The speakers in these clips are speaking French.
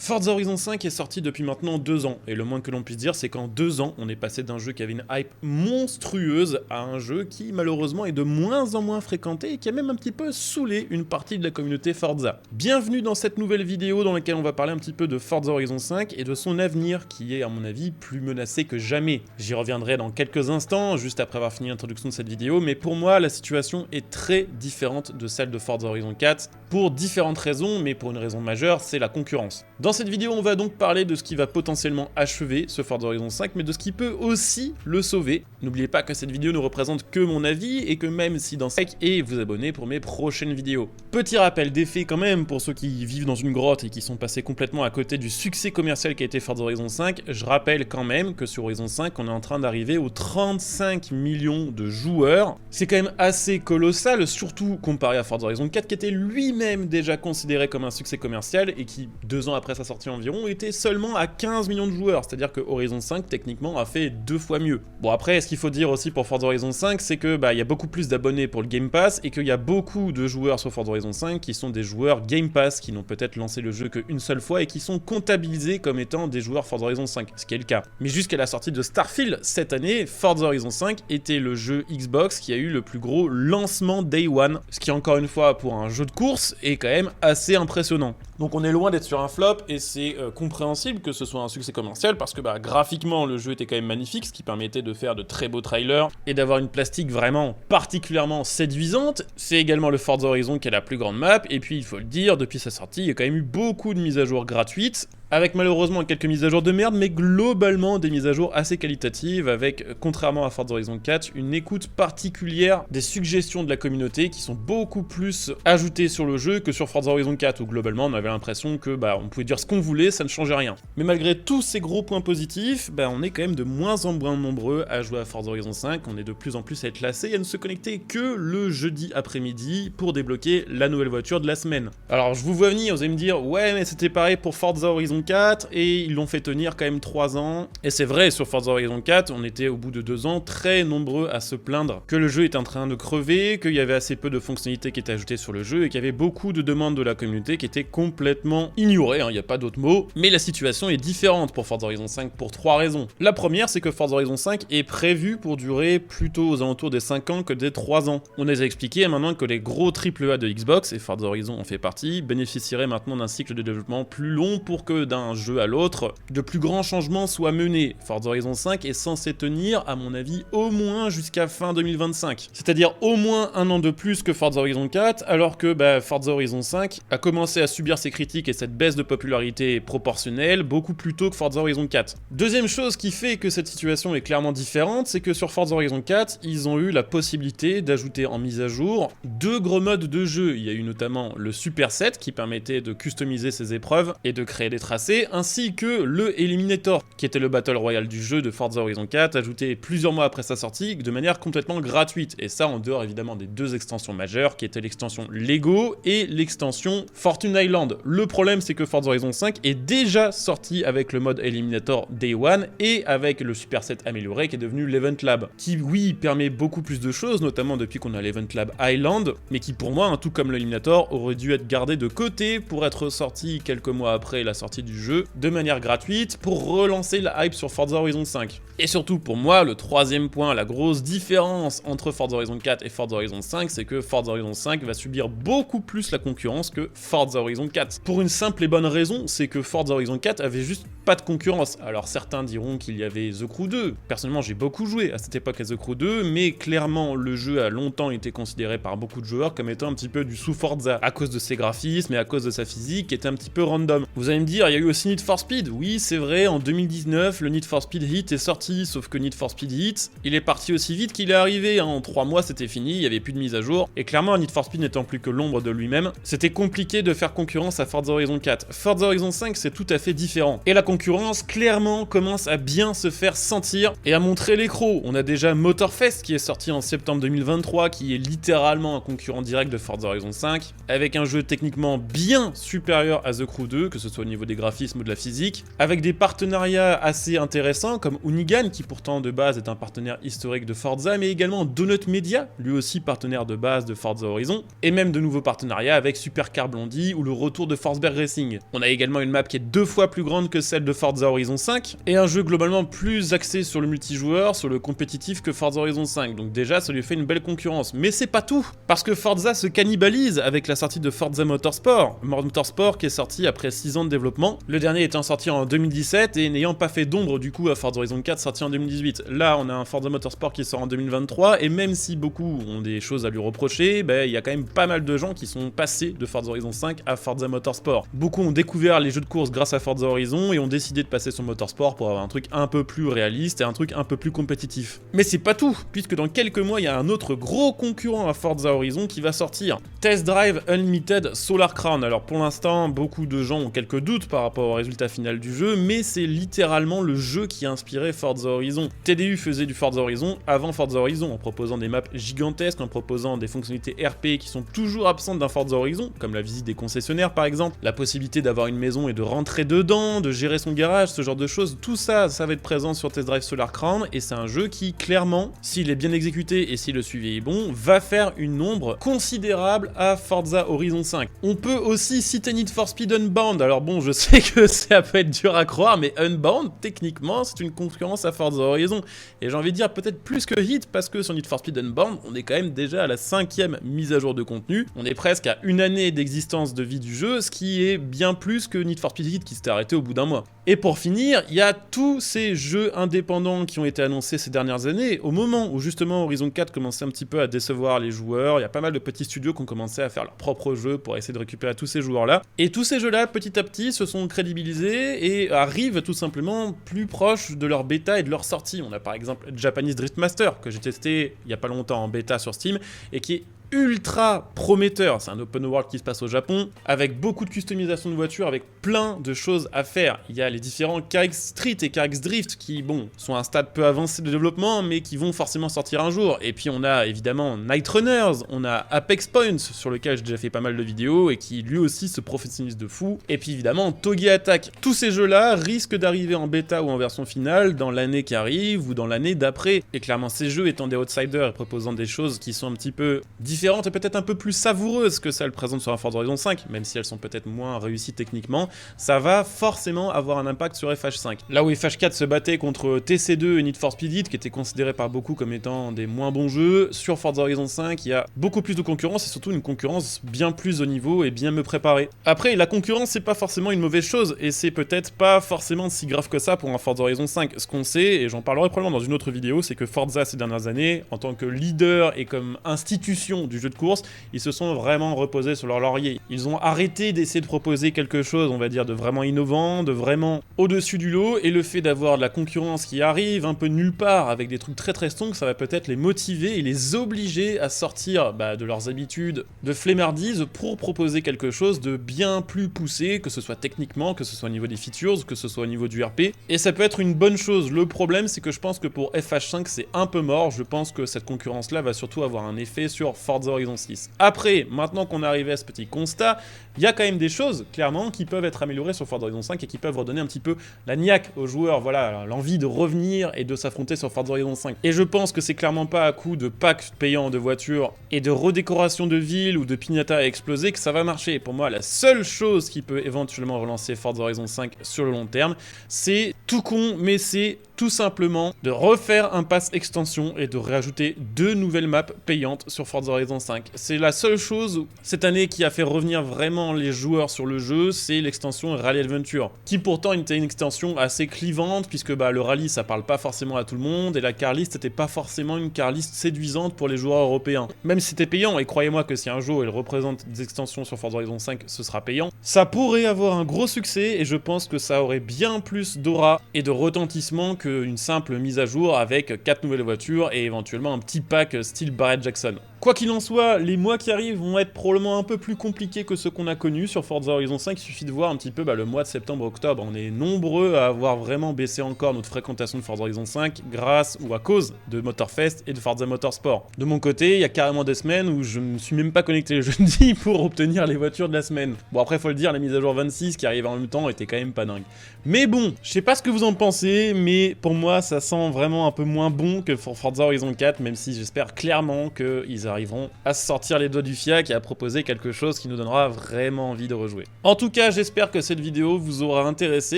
Forza Horizon 5 est sorti depuis maintenant 2 ans, et le moins que l'on puisse dire, c'est qu'en 2 ans, on est passé d'un jeu qui avait une hype monstrueuse à un jeu qui, malheureusement, est de moins en moins fréquenté et qui a même un petit peu saoulé une partie de la communauté Forza. Bienvenue dans cette nouvelle vidéo dans laquelle on va parler un petit peu de Forza Horizon 5 et de son avenir qui est, à mon avis, plus menacé que jamais. J'y reviendrai dans quelques instants, juste après avoir fini l'introduction de cette vidéo, mais pour moi, la situation est très différente de celle de Forza Horizon 4, pour différentes raisons, mais pour une raison majeure, c'est la concurrence. Dans cette vidéo, on va donc parler de ce qui va potentiellement achever ce Forza Horizon 5, mais de ce qui peut aussi le sauver. N'oubliez pas que cette vidéo ne représente que mon avis, et que même si dans ce et vous abonner pour mes prochaines vidéos. Petit rappel des faits quand même, pour ceux qui vivent dans une grotte et qui sont passés complètement à côté du succès commercial qu'a été Forza Horizon 5, je rappelle quand même que sur Horizon 5, on est en train d'arriver aux 35 millions de joueurs. C'est quand même assez colossal, surtout comparé à Forza Horizon 4, qui était lui-même déjà considéré comme un succès commercial, et qui, 2 ans après sa sortie environ, était seulement à 15 millions de joueurs, c'est-à-dire que Horizon 5 techniquement a fait 2 fois mieux. Bon, après, ce qu'il faut dire aussi pour Forza Horizon 5, c'est que y a beaucoup plus d'abonnés pour le Game Pass, et qu'il y a beaucoup de joueurs sur Forza Horizon 5 qui sont des joueurs Game Pass, qui n'ont peut-être lancé le jeu qu'une seule fois, et qui sont comptabilisés comme étant des joueurs Forza Horizon 5, ce qui est le cas. Mais jusqu'à la sortie de Starfield cette année, Forza Horizon 5 était le jeu Xbox qui a eu le plus gros lancement Day One, ce qui encore une fois pour un jeu de course est quand même assez impressionnant. Donc on est loin d'être sur un flop, et c'est compréhensible que ce soit un succès commercial, parce que graphiquement le jeu était quand même magnifique, ce qui permettait de faire de très beaux trailers et d'avoir une plastique vraiment particulièrement séduisante. C'est également le Forza Horizon qui a la plus grande map, et puis il faut le dire, depuis sa sortie il y a quand même eu beaucoup de mises à jour gratuites, avec malheureusement quelques mises à jour de merde, mais globalement des mises à jour assez qualitatives, avec, contrairement à Forza Horizon 4, une écoute particulière des suggestions de la communauté qui sont beaucoup plus ajoutées sur le jeu que sur Forza Horizon 4, où globalement on avait l'impression que on pouvait dire ce qu'on voulait, ça ne changeait rien. Mais malgré tous ces gros points positifs, on est quand même de moins en moins nombreux à jouer à Forza Horizon 5, on est de plus en plus à être lassés et à ne se connecter que le jeudi après-midi pour débloquer la nouvelle voiture de la semaine. Alors je vous vois venir, vous allez me dire, ouais mais c'était pareil pour Forza Horizon 4 et ils l'ont fait tenir quand même 3 ans. Et c'est vrai, sur Forza Horizon 4, on était au bout de 2 ans très nombreux à se plaindre que le jeu était en train de crever, qu'il y avait assez peu de fonctionnalités qui étaient ajoutées sur le jeu et qu'il y avait beaucoup de demandes de la communauté qui étaient complètement ignorées, il n'y a pas d'autre mot. Mais la situation est différente pour Forza Horizon 5 pour 3 raisons. La première, c'est que Forza Horizon 5 est prévu pour durer plutôt aux alentours des 5 ans que des 3 ans. On les a expliqué maintenant que les gros AAA de Xbox, et Forza Horizon en fait partie, bénéficieraient maintenant d'un cycle de développement plus long pour que d'un jeu à l'autre, de plus grands changements soient menés. Forza Horizon 5 est censé tenir, à mon avis, au moins jusqu'à fin 2025. C'est-à-dire au moins 1 an de plus que Forza Horizon 4, alors que Forza Horizon 5 a commencé à subir ces critiques et cette baisse de popularité proportionnelle beaucoup plus tôt que Forza Horizon 4. Deuxième chose qui fait que cette situation est clairement différente, c'est que sur Forza Horizon 4, ils ont eu la possibilité d'ajouter en mise à jour 2 gros modes de jeu. Il y a eu notamment le Superset qui permettait de customiser ses épreuves et de créer des tracés, ainsi que le Eliminator, qui était le Battle Royale du jeu de Forza Horizon 4, ajouté plusieurs mois après sa sortie, de manière complètement gratuite. Et ça en dehors évidemment des 2 extensions majeures, qui étaient l'extension Lego et l'extension Fortune Island. Le problème, c'est que Forza Horizon 5 est déjà sorti avec le mode Eliminator Day One et avec le Superset amélioré qui est devenu l'Event Lab, qui oui permet beaucoup plus de choses, notamment depuis qu'on a l'Event Lab Island, mais qui pour moi, tout comme l'Eliminator, aurait dû être gardé de côté pour être sorti quelques mois après la sortie du jeu, de manière gratuite, pour relancer la hype sur Forza Horizon 5. Et surtout pour moi, le troisième point, la grosse différence entre Forza Horizon 4 et Forza Horizon 5, c'est que Forza Horizon 5 va subir beaucoup plus la concurrence que Forza Horizon 4. Pour une simple et bonne raison, c'est que Forza Horizon 4 avait juste pas de concurrence. Alors certains diront qu'il y avait The Crew 2. Personnellement, j'ai beaucoup joué à cette époque à The Crew 2, mais clairement, le jeu a longtemps été considéré par beaucoup de joueurs comme étant un petit peu du sous-Forza, à cause de ses graphismes et à cause de sa physique qui était un petit peu random. Vous allez me dire, il y a eu aussi Need for Speed. Oui, c'est vrai, en 2019, le Need for Speed Heat est sorti, sauf que Need for Speed Heat, il est parti aussi vite qu'il est arrivé. En 3 mois, c'était fini, il n'y avait plus de mise à jour. Et clairement, Need for Speed n'étant plus que l'ombre de lui-même, c'était compliqué de faire concurrence à Forza Horizon 4. Forza Horizon 5, c'est tout à fait différent. Et la concurrence, clairement, commence à bien se faire sentir et à montrer les crocs. On a déjà Motorfest qui est sorti en septembre 2023, qui est littéralement un concurrent direct de Forza Horizon 5, avec un jeu techniquement bien supérieur à The Crew 2, que ce soit au niveau des graphismes ou de la physique, avec des partenariats assez intéressants comme Unigan, qui pourtant de base est un partenaire historique de Forza, mais également Donut Media, lui aussi partenaire de base de Forza Horizon, et même de nouveaux partenariats avec Supercar Blondie ou le retour de Forsberg Racing. On a également une map qui est 2 fois plus grande que celle de Forza Horizon 5, et un jeu globalement plus axé sur le multijoueur, sur le compétitif que Forza Horizon 5, donc déjà ça lui fait une belle concurrence. Mais c'est pas tout, parce que Forza se cannibalise avec la sortie de Forza Motorsport qui est sorti après 6 ans de développement, le dernier étant sorti en 2017 et n'ayant pas fait d'ombre du coup à Forza Horizon 4 sorti en 2018. Là on a un Forza Motorsport qui sort en 2023, et même si beaucoup ont des choses à lui reprocher, il y a quand même pas mal de gens qui sont passés de Forza Horizon 5 à Forza Motorsport. Beaucoup ont découvert les jeux de course grâce à Forza Horizon et ont décidé de passer sur Motorsport pour avoir un truc un peu plus réaliste et un truc un peu plus compétitif. Mais c'est pas tout, puisque dans quelques mois il y a un autre gros concurrent à Forza Horizon qui va sortir. Test Drive Unlimited Solar Crown. Alors pour l'instant, beaucoup de gens ont quelques doutes par rapport au résultat final du jeu, mais c'est littéralement le jeu qui a inspiré Forza Horizon. TDU faisait du Forza Horizon avant Forza Horizon, en proposant des maps gigantesques, en proposant des fonctionnalités RP qui sont toujours absentes d'un Forza Horizon, comme la visite des concessionnaires par exemple, la possibilité d'avoir une maison et de rentrer dedans, de gérer son garage, ce genre de choses, tout ça, ça va être présent sur Test Drive Solar Crown, et c'est un jeu qui, clairement, s'il est bien exécuté et si le suivi est bon, va faire une ombre considérable à Forza Horizon 5. On peut aussi citer Need for Speed Unbound. Alors bon, je sais que ça peut être dur à croire, mais Unbound, techniquement, c'est une concurrence à Forza Horizon. Et j'ai envie de dire peut-être plus que Hit, parce que sur Need for Speed Unbound, on est quand même déjà à la 5e mise à jour de contenu. On est presque à 1 année d'existence de vie du jeu, ce qui est bien plus que Need for Speed Hit qui s'était arrêté au bout d'un mois. Et pour finir, il y a tous ces jeux indépendants qui ont été annoncés ces dernières années. Au moment où justement Horizon 4 commençait un petit peu à décevoir les joueurs, il y a pas mal de petits studios qui ont commencé à faire leur propre jeu pour essayer de récupérer tous ces joueurs-là. Et tous ces jeux-là, petit à petit, se sont crédibilisés et arrivent tout simplement plus proches de leur bêta et de leur sortie. On a par exemple Japanese Drift Master, que j'ai testé il y a pas longtemps en bêta sur Steam, et qui est ultra prometteur. C'est un open world qui se passe au Japon, avec beaucoup de customisation de voitures, avec plein de choses à faire. Il y a les différents KX Street et KX Drift qui, bon, sont à un stade peu avancé de développement, mais qui vont forcément sortir un jour. Et puis on a évidemment Night Runners, on a Apex Points, sur lequel j'ai déjà fait pas mal de vidéos, et qui lui aussi se professionnalise de fou. Et puis évidemment Togi Attack. Tous ces jeux-là risquent d'arriver en bêta ou en version finale dans l'année qui arrive ou dans l'année d'après. Et clairement ces jeux étant des outsiders et proposant des choses qui sont un petit peu différentes et peut-être un peu plus savoureuses que celles présentes sur un Forza Horizon 5, même si elles sont peut-être moins réussies techniquement, ça va forcément avoir un impact sur FH5. Là où FH4 se battait contre TC2 et Need for Speed Heat, qui étaient considérés par beaucoup comme étant des moins bons jeux, sur Forza Horizon 5, il y a beaucoup plus de concurrence et surtout une concurrence bien plus haut niveau et bien mieux préparée. Après, la concurrence, c'est pas forcément une mauvaise chose, et c'est peut-être pas forcément si grave que ça pour un Forza Horizon 5. Ce qu'on sait, et j'en parlerai probablement dans une autre vidéo, c'est que Forza ces dernières années, en tant que leader et comme institution du jeu de course, ils se sont vraiment reposés sur leur laurier. Ils ont arrêté d'essayer de proposer quelque chose, on va dire, de vraiment innovant, de vraiment au-dessus du lot, et le fait d'avoir de la concurrence qui arrive un peu nulle part, avec des trucs très très strong, ça va peut-être les motiver et les obliger à sortir de leurs habitudes de flemmardise pour proposer quelque chose de bien plus poussé, que ce soit techniquement, que ce soit au niveau des features, que ce soit au niveau du RP, et ça peut être une bonne chose. Le problème, c'est que je pense que pour FH5, c'est un peu mort. Je pense que cette concurrence-là va surtout avoir un effet sur Forza Horizon 6. Après, maintenant qu'on est arrivé à ce petit constat, il y a quand même des choses, clairement, qui peuvent être améliorées sur Forza Horizon 5 et qui peuvent redonner un petit peu la niaque aux joueurs, voilà, l'envie de revenir et de s'affronter sur Forza Horizon 5. Et je pense que c'est clairement pas à coup de packs payants de voitures et de redécoration de villes ou de pignata à exploser que ça va marcher. Pour moi, la seule chose qui peut éventuellement relancer Forza Horizon 5 sur le long terme, c'est tout con, mais c'est tout simplement de refaire un pass extension et de rajouter 2 nouvelles maps payantes sur Forza Horizon 5. C'est la seule chose cette année qui a fait revenir vraiment les joueurs sur le jeu, c'est l'extension Rally Adventure, qui pourtant était une extension assez clivante, puisque le rallye ça parle pas forcément à tout le monde, et la car list était pas forcément une car list séduisante pour les joueurs européens. Même si c'était payant, et croyez-moi que si un jour il représente des extensions sur Forza Horizon 5, ce sera payant, ça pourrait avoir un gros succès, et je pense que ça aurait bien plus d'aura et de retentissement qu'une simple mise à jour avec 4 nouvelles voitures et éventuellement un petit pack style Barrett Jackson. Quoi qu'il en soit, les mois qui arrivent vont être probablement un peu plus compliqués que ceux qu'on a connus sur Forza Horizon 5. Il suffit de voir un petit peu le mois de septembre-octobre. On est nombreux à avoir vraiment baissé encore notre fréquentation de Forza Horizon 5 grâce ou à cause de Motorfest et de Forza Motorsport. De mon côté, il y a carrément des semaines où je ne me suis même pas connecté le jeudi pour obtenir les voitures de la semaine. Bon, après, faut le dire, la mise à jour 26 qui arrive en même temps était quand même pas dingue. Mais bon, je sais pas ce que vous en pensez, mais pour moi, ça sent vraiment un peu moins bon que pour Forza Horizon 4, même si j'espère clairement qu'ils arriveront à se sortir les doigts du fiac et à proposer quelque chose qui nous donnera vraiment envie de rejouer. En tout cas, j'espère que cette vidéo vous aura intéressé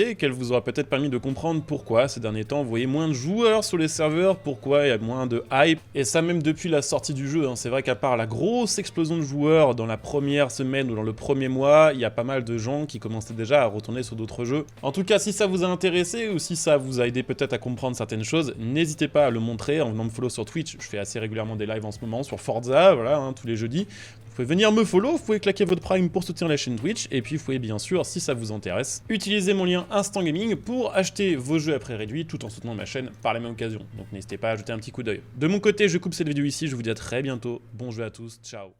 et qu'elle vous aura peut-être permis de comprendre pourquoi ces derniers temps vous voyez moins de joueurs sur les serveurs, pourquoi il y a moins de hype, et ça même depuis la sortie du jeu. C'est vrai qu'à part la grosse explosion de joueurs dans la première semaine ou dans le premier mois, il y a pas mal de gens qui commençaient déjà à retourner sur d'autres jeux. En tout cas, si ça vous a intéressé ou si ça vous a aidé peut-être à comprendre certaines choses, n'hésitez pas à le montrer en venant me follow sur Twitch. Je fais assez régulièrement des lives en ce moment sur Forza, voilà, tous les jeudis. Vous pouvez venir me follow, vous pouvez claquer votre Prime pour soutenir la chaîne Twitch, et puis vous pouvez bien sûr, si ça vous intéresse, utiliser mon lien Instant Gaming pour acheter vos jeux à prix réduit tout en soutenant ma chaîne par la même occasion. Donc n'hésitez pas à jeter un petit coup d'œil. De mon côté, je coupe cette vidéo ici, je vous dis à très bientôt, bon jeu à tous, ciao.